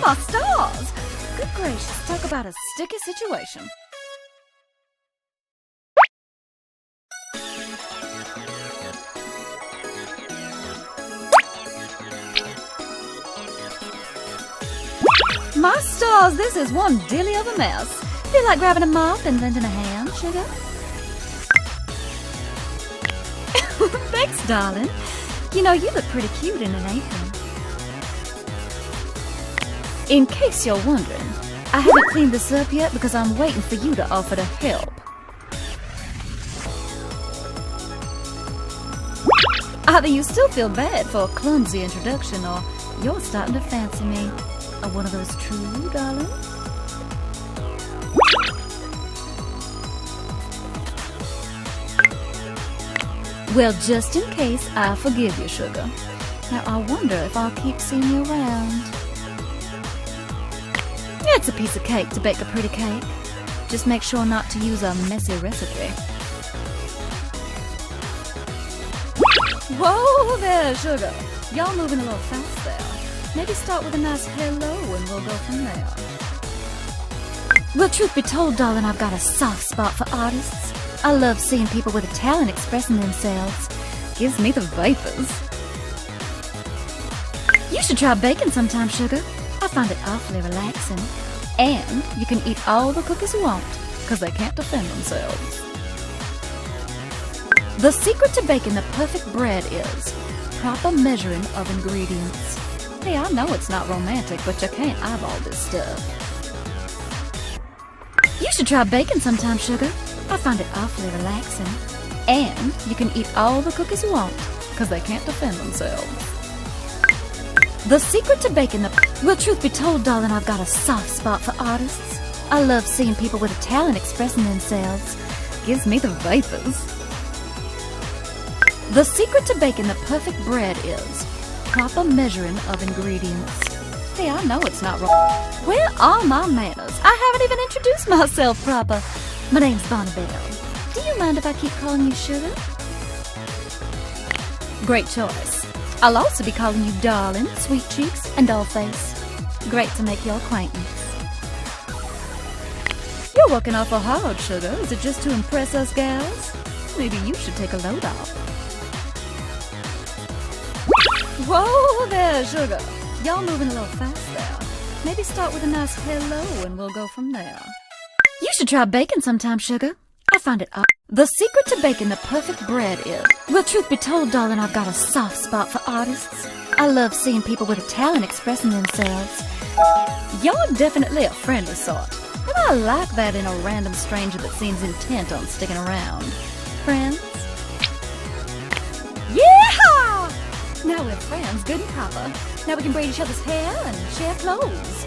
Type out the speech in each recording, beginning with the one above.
my stars! Good gracious, talk about a sticky situation. My stars, this is one dilly of a mess. Feel like grabbing a mop and lending a hand, sugar? Thanks, darling. You know, you look pretty cute in an apron. In case you're wondering, I haven't cleaned this up yet because I'm waiting for you to offer to help. Either you still feel bad for a clumsy introduction or you're starting to fancy me. Are one of those true, darling? Well, just in case, I forgive you, sugar. Now, I wonder if I'll keep seeing you around. It's a piece of cake to bake a pretty cake. Just make sure not to use a messy recipe. Whoa there, sugar. Y'all moving a little fast there. Maybe start with a nice hello and we'll go from there. Well, truth be told, darling, I've got a soft spot for artists. I love seeing people with a talent expressing themselves. Gives me the vapors. You should try baking sometime, sugar. I find it awfully relaxing. And you can eat all the cookies you want, because they can't defend themselves. The secret to baking the perfect bread is proper measuring of ingredients. Hey, I know it's not romantic, but you can't eyeball this stuff. You should try baking sometime, sugar. I find it awfully relaxing. And you can eat all the cookies you want, because they can't defend themselves. The secret to baking well, truth be told, darling, I've got a soft spot for artists. I love seeing people with a talent expressing themselves. Gives me the vapors. The secret to baking the perfect bread is proper measuring of ingredients. Hey, I know it's not wrong. Where are my manners? I haven't even introduced myself proper. My name's Bonnibel. Do you mind if I keep calling you sugar? Great choice. I'll also be calling you darling, sweet cheeks, and dollface. Great to make your acquaintance. You're working awful hard, sugar. Is it just to impress us gals? Maybe you should take a load off. Whoa there, sugar. Y'all moving a little fast there. Maybe start with a nice hello and we'll go from there. You should try baking sometime, sugar. I find it up. The secret to baking the perfect bread is... Well, truth be told, darling, I've got a soft spot for artists. I love seeing people with a talent expressing themselves. You're definitely a friendly sort. And I like that in a random stranger that seems intent on sticking around. Friends? Yeah! Now we're friends, good and proper. Now we can braid each other's hair and share clothes.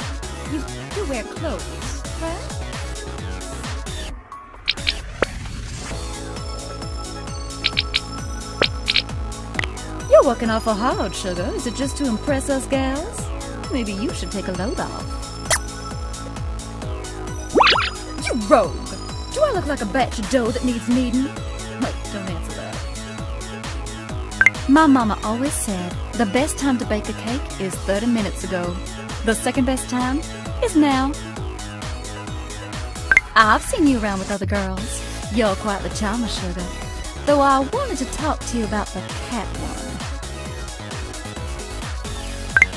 You do wear clothes, right? You're working awful hard, sugar. Is it just to impress us gals? Maybe you should take a load off. You rogue! Do I look like a batch of dough that needs kneading? Wait, don't answer that. My mama always said the best time to bake a cake is 30 minutes ago. The second best time is now. I've seen you around with other girls. You're quite the charmer, sugar. Though I wanted to talk to you about the cat one.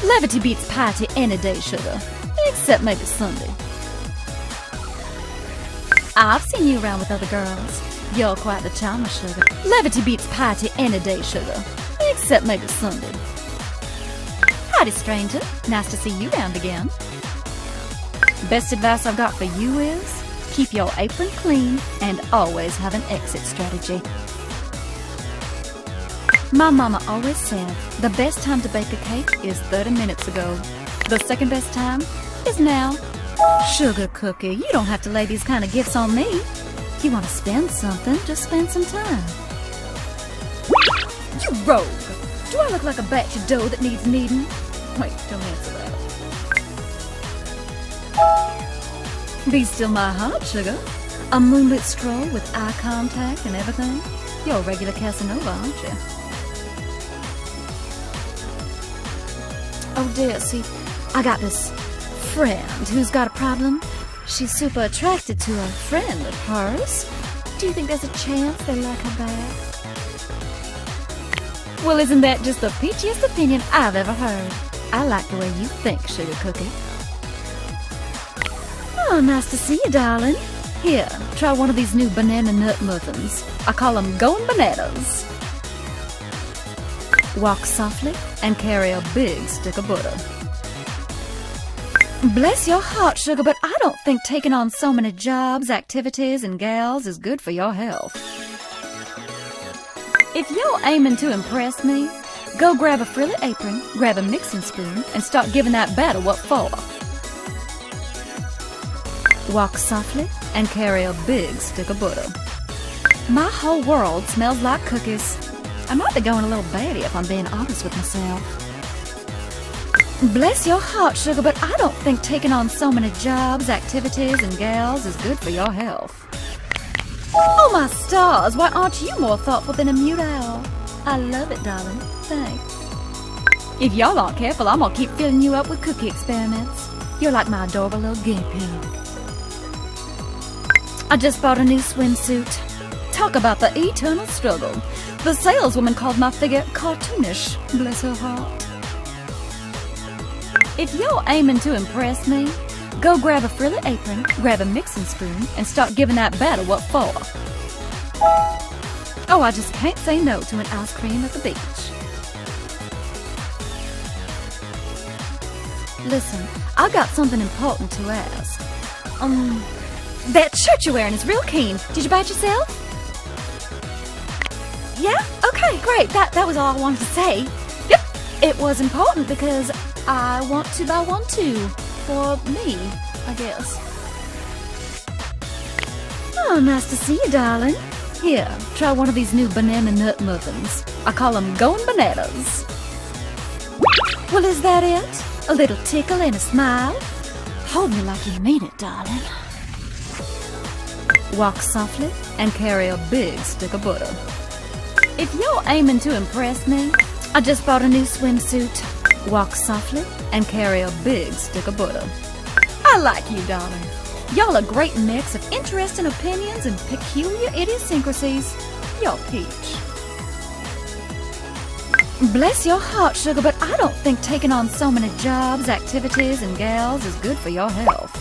Levity beats piety any day, sugar. Except maybe Sunday. I've seen you around with other girls. You're quite the charmer, sugar. Levity beats piety any day, sugar. Except maybe Sunday. Howdy, stranger. Nice to see you round again. Best advice I've got for you is keep your apron clean and always have an exit strategy. My mama always said the best time to bake a cake is 30 minutes ago. The second best time is now. Sugar cookie, you don't have to lay these kind of gifts on me. If you want to spend something, just spend some time. You rogue! Do I look like a batch of dough that needs kneading? Wait, don't answer that. Be still my heart, sugar. A moonlit stroll with eye contact and everything. You're a regular Casanova, aren't you? Oh dear, see, I got this friend who's got a problem. She's super attracted to a friend of hers. Do you think there's a chance they like her back? Well, isn't that just the peachiest opinion I've ever heard? I like the way you think, Sugar Cookie. Oh, nice to see you, darling. Here, try one of these new banana nut muffins. I call them going bananas. Walk softly and carry a big stick of butter. Bless your heart, sugar, but I don't think taking on so many jobs, activities, and gals is good for your health. If you're aiming to impress me, go grab a frilly apron, grab a mixing spoon, and start giving that batter what for. Walk softly and carry a big stick of butter. My whole world smells like cookies. I might be going a little batty if I'm being honest with myself. Bless your heart, sugar, but I don't think taking on so many jobs, activities, and gals is good for your health. Oh, my stars, why aren't you more thoughtful than a mute owl? I love it, darling. Thanks. If y'all aren't careful, I'm gonna keep filling you up with cookie experiments. You're like my adorable little guinea pig. I just bought a new swimsuit. Talk about the eternal struggle. The saleswoman called my figure cartoonish, bless her heart. If you're aiming to impress me, go grab a frilly apron, grab a mixing spoon, and start giving that batter what for. Oh, I just can't say no to an ice cream at the beach. Listen, I got something important to ask. That shirt you're wearing is real keen. Did you buy it yourself? Yeah? Okay, great. That was all I wanted to say. Yep, it was important because I want to buy one too. For me, I guess. Oh, nice to see you, darling. Here, try one of these new banana nut muffins. I call them going bananas. Well, is that it? A little tickle and a smile? Hold me like you mean it, darling. Walk softly and carry a big stick of butter. If you're aiming to impress me, I just bought a new swimsuit. Walk softly and carry a big stick of butter. I like you, darling. Y'all a great mix of interesting opinions and peculiar idiosyncrasies. You're peach. Bless your heart, sugar, but I don't think taking on so many jobs, activities, and gals is good for your health.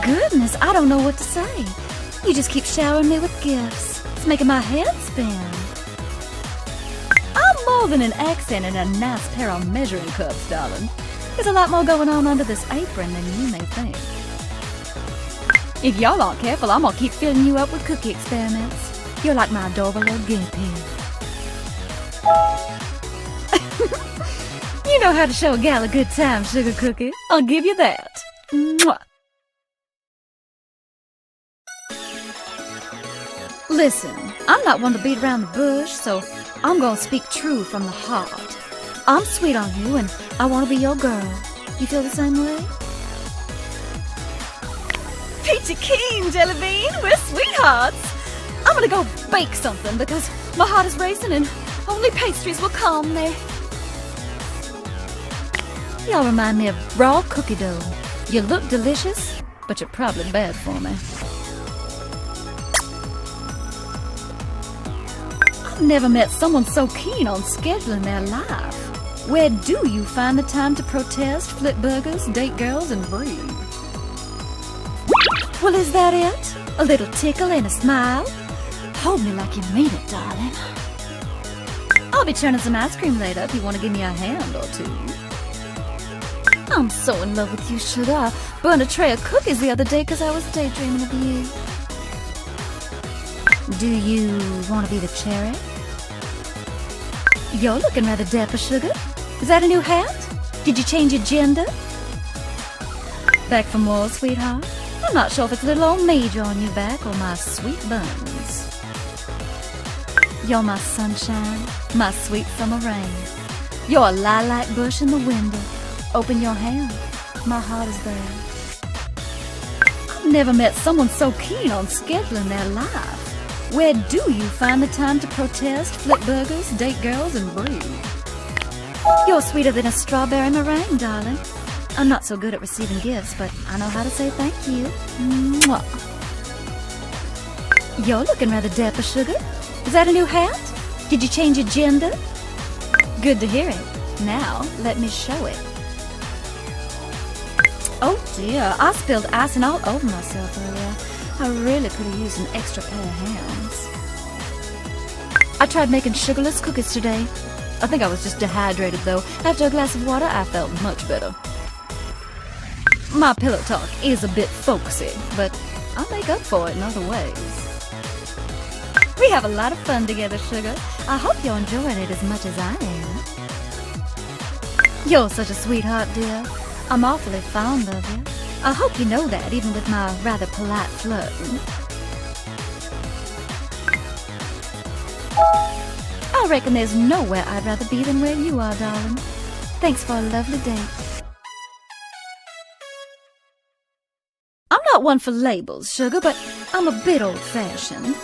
Goodness, I don't know what to say. You just keep showering me with gifts. It's making my head spin. I'm more than an accent and a nice pair of measuring cups, darling. There's a lot more going on under this apron than you may think. If y'all aren't careful, I'm gonna keep filling you up with cookie experiments. You're like my adorable little guinea pig. You know how to show a gal a good time, Sugar Cookie. I'll give you that. Mwah. Listen, I'm not one to beat around the bush, so I'm gonna speak true from the heart. I'm sweet on you, and I want to be your girl. You feel the same way? Peachy keen, Jelly Bean. We're sweethearts. I'm gonna go bake something because my heart is racing and only pastries will calm me. Y'all remind me of raw cookie dough. You look delicious, but you're probably bad for me. I've never met someone so keen on scheduling their life. Where do you find the time to protest, flip burgers, date girls, and breathe? Well, is that it? A little tickle and a smile? Hold me like you mean it, darling. I'll be churning some ice cream later if you want to give me a hand or two. I'm so in love with you, sugar. I burned a tray of cookies the other day because I was daydreaming of you. Do you want to be the cherry? You're looking rather dapper, sugar. Is that a new hat? Did you change your gender? Back for more, sweetheart? I'm not sure if it's little old me drawing you back or my sweet buns. You're my sunshine, my sweet summer rain. You're a lilac bush in the window. Open your hand, my heart is there. I've never met someone so keen on scheduling their life. Where do you find the time to protest, flip burgers, date girls, and breathe? You're sweeter than a strawberry meringue, darling. I'm not so good at receiving gifts, but I know how to say thank you. Mwah. You're looking rather dapper, sugar. Is that a new hat? Did you change your gender? Good to hear it. Now, let me show it. Oh dear, I spilled icing all over myself earlier. I really could have used an extra pair of hands. I tried making sugarless cookies today. I think I was just dehydrated though. After a glass of water, I felt much better. My pillow talk is a bit folksy, but I'll make up for it in other ways. We have a lot of fun together, sugar. I hope you're enjoying it as much as I am. You're such a sweetheart, dear. I'm awfully fond of you. I hope you know that, even with my rather polite flirting. I reckon there's nowhere I'd rather be than where you are, darling. Thanks for a lovely date. I'm not one for labels, sugar, but I'm a bit old-fashioned.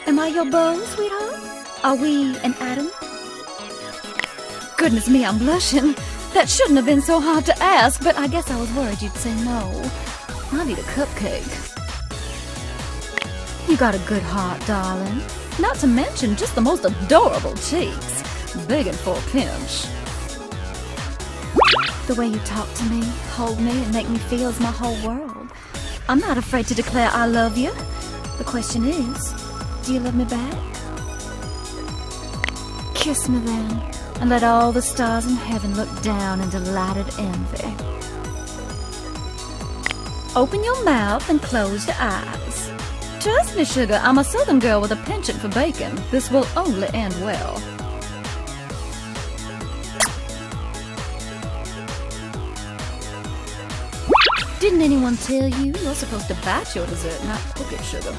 Am I your beau, sweetheart? Are we an atom? Goodness me, I'm blushing. That shouldn't have been so hard to ask, but I guess I was worried you'd say no. I need a cupcake. You got a good heart, darling. Not to mention just the most adorable cheeks. Begging for a pinch. The way you talk to me, hold me, and make me feel is my whole world. I'm not afraid to declare I love you. The question is, do you love me back? Kiss me then, and let all the stars in heaven look down in delighted envy. Open your mouth and close your eyes. Trust me, sugar, I'm a southern girl with a penchant for bacon. This will only end well. Didn't anyone tell you you're supposed to bite your dessert, not cook it, sugar?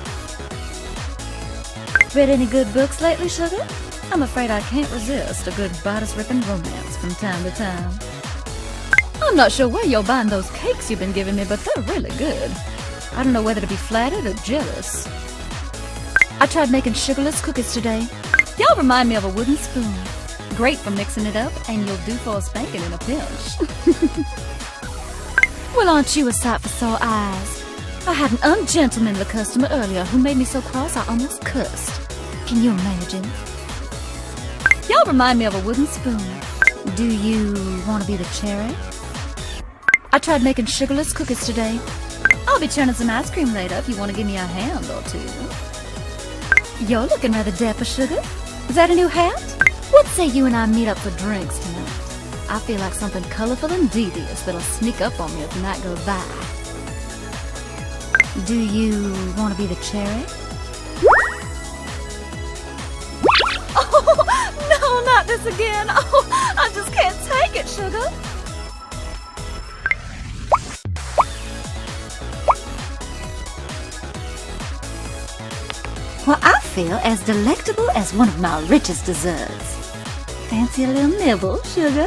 Read any good books lately, sugar? I'm afraid I can't resist a good bodice-ripping romance from time to time. I'm not sure where you're buying those cakes you've been giving me, but they're really good. I don't know whether to be flattered or jealous. I tried making sugarless cookies today. Y'all remind me of a wooden spoon. Great for mixing it up, and you'll do for a spanking in a pinch. Well, aren't you a sight for sore eyes? I had an ungentlemanly customer earlier who made me so cross I almost cursed. Can you imagine? Y'all remind me of a wooden spoon. Do you want to be the cherry? I tried making sugarless cookies today. I'll be churning some ice cream later if you want to give me a hand or two. You're looking rather dapper, sugar. Is that a new hat? What say you and I meet up for drinks tonight? I feel like something colorful and devious that'll sneak up on me as the night goes by. Do you want to be the cherry? Oh, no, not this again. Oh, I just can't take it, sugar. Well, I feel as delectable as one of my richest desserts. Fancy a little nibble, sugar?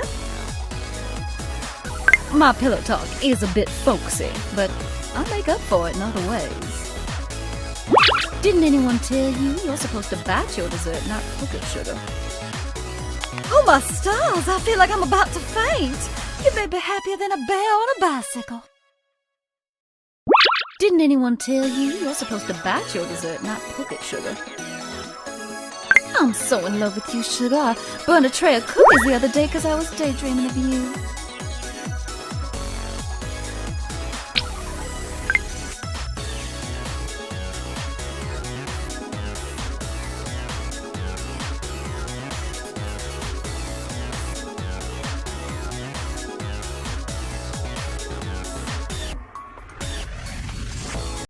My pillow talk is a bit folksy, but I'll make up for it in other ways. Didn't anyone tell you you're supposed to bite your dessert, not cook it, sugar? Oh, my stars! I feel like I'm about to faint. You may be happier than a bear on a bicycle. Didn't anyone tell you you're supposed to bite your dessert, not cook it, sugar? I'm so in love with you, sugar. I burned a tray of cookies the other day because I was daydreaming of you.